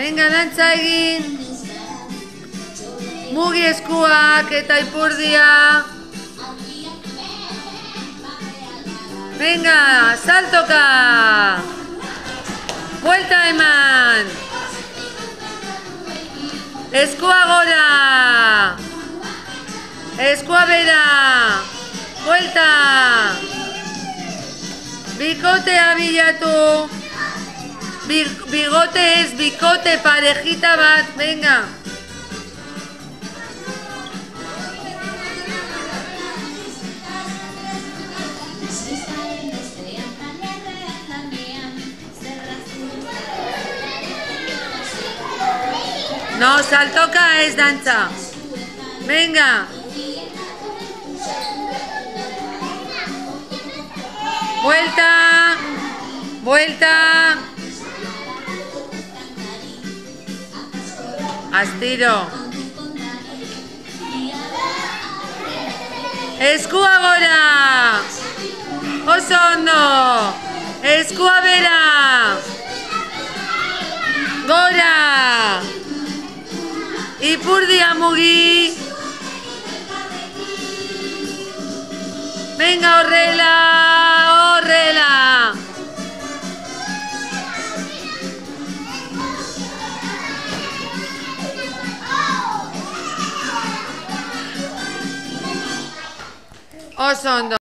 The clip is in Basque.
Venga, dantza egin. Mugi eskuak eta ipurdia. Venga, saltoka. Buelta eman. Eskua gora. Eskua bera. Buelta. Bikotea bilatu. Bigote ez, bikote, parejita bat, venga. No, saltoka ez dantza. Venga. Vuelta. Vuelta. Astiro. Eskua gora. Oso ondo. Eskua bera. Gora. Ipurdia mugi. Venga, horrela. Horrela. Oso ondo.